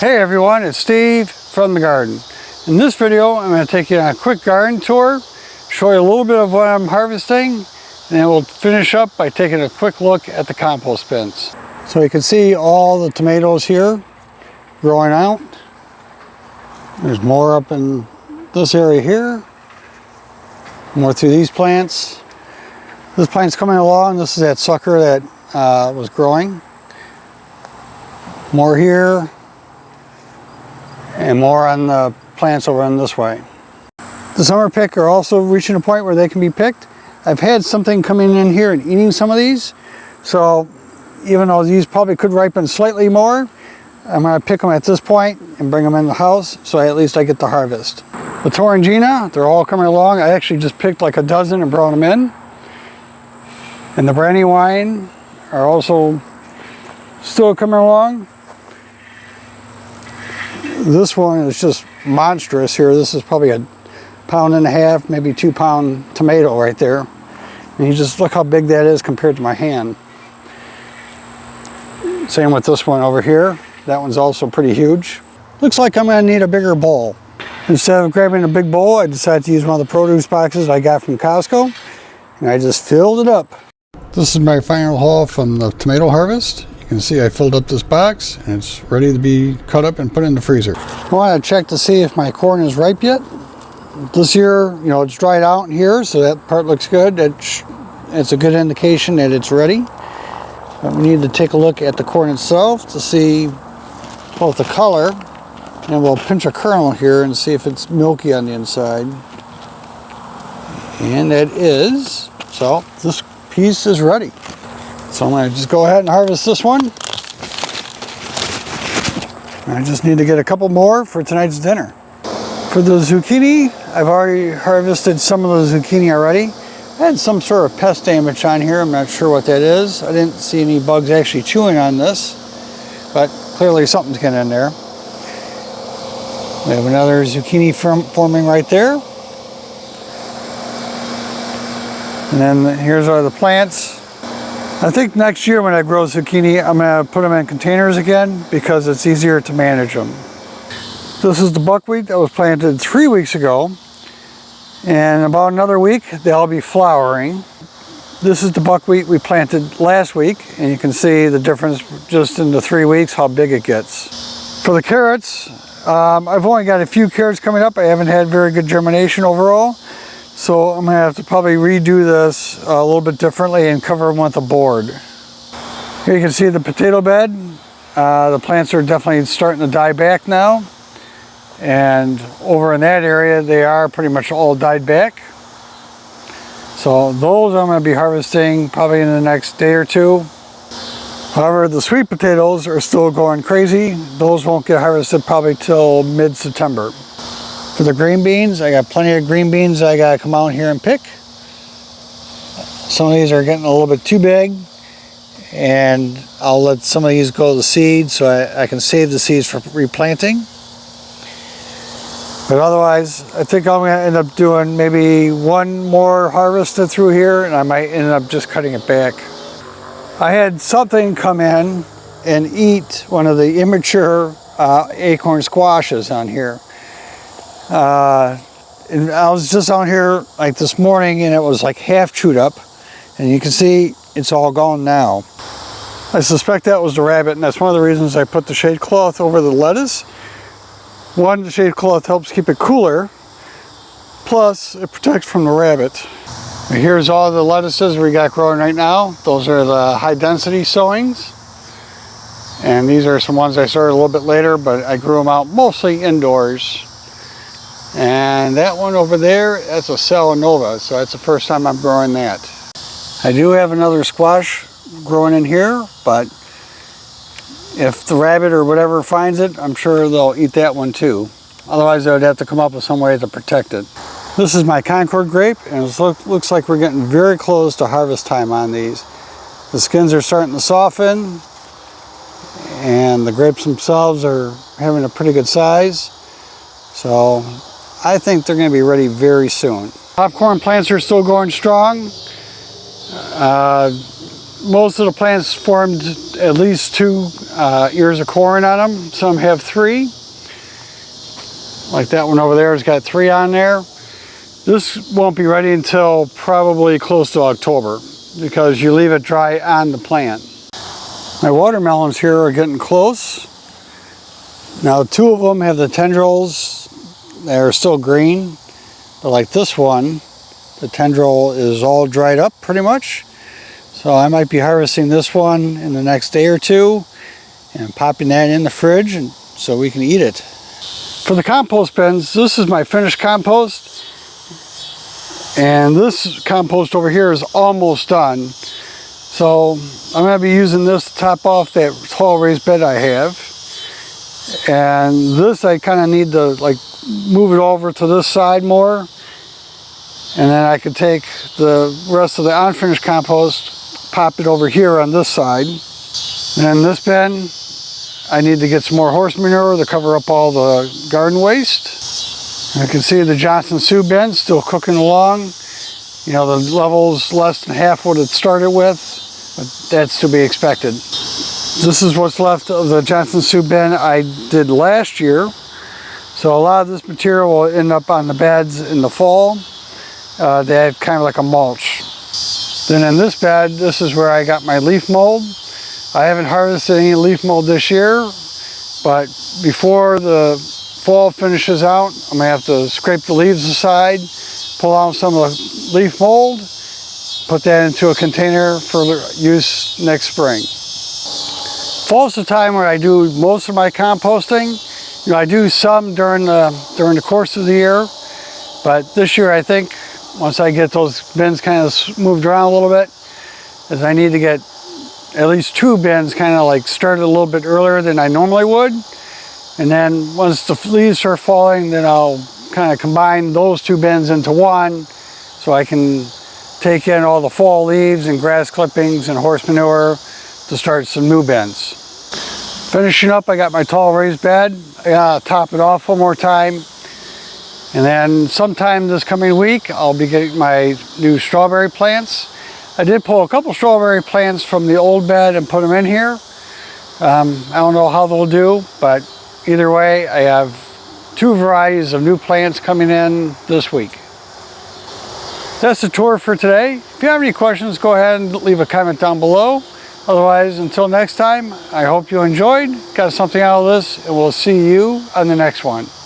Hey everyone, it's Steve from the garden. In this video, I'm going to take you on a quick garden tour, show you a little bit of what I'm harvesting, and then we'll finish up by taking a quick look at the compost bins. So you can see all the tomatoes here growing out. There's more up in this area here, more through these plants. This plant's coming along. This is that sucker that was growing. More here. And more on the plants over in this way. The summer pick are also reaching a point where they can be picked. I've had something coming in here and eating some of these. So even though these probably could ripen slightly more, I'm going to pick them at this point and bring them in the house so at least I get the harvest. The Torrangina, they're all coming along. I actually just picked like a dozen and brought them in. And the Brandywine are also still coming along. This one is just monstrous here. This is probably a 1.5 pound, maybe 2 pound tomato right there. And you just look how big that is compared to my hand. Same with this one over here. That one's also pretty huge. Looks like I'm going to need a bigger bowl. Instead of grabbing a big bowl, I decided to use one of the produce boxes I got from Costco. And I just filled it up. This is my final haul from the tomato harvest. You can see I filled up this box and it's ready to be cut up and put in the freezer. I want to check to see if my corn is ripe yet. This year, you know, it's dried out in here, so that part looks good. It's a good indication that it's ready. But we need to take a look at the corn itself to see both the color, and we'll pinch a kernel here and see if it's milky on the inside. And it is. So this piece is ready. So I'm going to just go ahead and harvest this one. I just need to get a couple more for tonight's dinner. For the zucchini, I've already harvested some of the zucchini already. I had some sort of pest damage on here. I'm not sure what that is. I didn't see any bugs actually chewing on this, but clearly something's getting in there. We have another zucchini forming right there. And then here's our the plants. I think next year when I grow zucchini, I'm going to put them in containers again because it's easier to manage them. This is the buckwheat that was planted 3 weeks ago. And in about another week, they'll be flowering. This is the buckwheat we planted last week. And you can see the difference just in the 3 weeks, how big it gets. For the carrots, I've only got a few carrots coming up. I haven't had very good germination overall. So I'm going to have to probably redo this a little bit differently and cover them with a board. Here you can see the potato bed. The plants are definitely starting to die back now. And over in that area, they are pretty much all died back. So those I'm going to be harvesting probably in the next day or two. However, the sweet potatoes are still going crazy. Those won't get harvested probably till mid-September. For the green beans, I got plenty of green beans I got to come out here and pick. Some of these are getting a little bit too big, and I'll let some of these go to seed so I can save the seeds for replanting. But otherwise, I think I'm going to end up doing maybe one more harvested through here, and I might end up just cutting it back. I had something come in and eat one of the immature acorn squashes on here. And I was just out here like this morning and it was like half chewed up, and you can see it's all gone now. I suspect that was the rabbit, and that's one of the reasons I put the shade cloth over the lettuce. One, the shade cloth helps keep it cooler, plus it protects from the rabbit. And here's all the lettuces we got growing right now. Those are the high density sowings, and these are some ones I started a little bit later, but I grew them out mostly indoors. And that one over there, that's a Salanova, so that's the first time I'm growing that. I do have another squash growing in here, but if the rabbit or whatever finds it, I'm sure they'll eat that one too. Otherwise, I would have to come up with some way to protect it. This is my Concord grape, and it looks like we're getting very close to harvest time on these. The skins are starting to soften, and the grapes themselves are having a pretty good size. So I think they're going to be ready very soon. Popcorn plants are still going strong. most of the plants formed at least 2 ears of corn on them. Some have 3. Like that one over there has got 3 on there. This won't be ready until probably close to October because you leave it dry on the plant. My watermelons here are getting close. Now 2 of them have the tendrils. They're still green, but like this one, the tendril is all dried up pretty much. So I might be harvesting this one in the next day or 2 and popping that in the fridge and so we can eat it. For the compost bins, this is my finished compost. And this compost over here is almost done. So I'm going to be using this to top off that tall raised bed I have. And this I kind of need to like move it over to this side more. And then I could take the rest of the unfinished compost, pop it over here on this side. And this bin, I need to get some more horse manure to cover up all the garden waste. You can see the Johnson Sioux bin still cooking along. You know, the level's less than half what it started with, but that's to be expected. This is what's left of the Johnson Sioux bin I did last year. So a lot of this material will end up on the beds in the fall. They have kind of like a mulch. Then in this bed, this is where I got my leaf mold. I haven't harvested any leaf mold this year, but before the fall finishes out, I'm gonna have to scrape the leaves aside, pull out some of the leaf mold, put that into a container for use next spring. Fall's the time where I do most of my composting. You know, I do some during the course of the year, but this year I think once I get those bins kind of moved around a little bit, is I need to get at least 2 bins kind of like started a little bit earlier than I normally would. And then once the leaves start falling, then I'll kind of combine those 2 bins into one so I can take in all the fall leaves and grass clippings and horse manure to start some new bins. Finishing up, I got my tall raised bed. I gotta top it off one more time. And then sometime this coming week, I'll be getting my new strawberry plants. I did pull a couple strawberry plants from the old bed and put them in here. I don't know how they'll do, but either way, I have 2 varieties of new plants coming in this week. That's the tour for today. If you have any questions, go ahead and leave a comment down below. Otherwise, until next time, I hope you enjoyed, got something out of this, and we'll see you on the next one.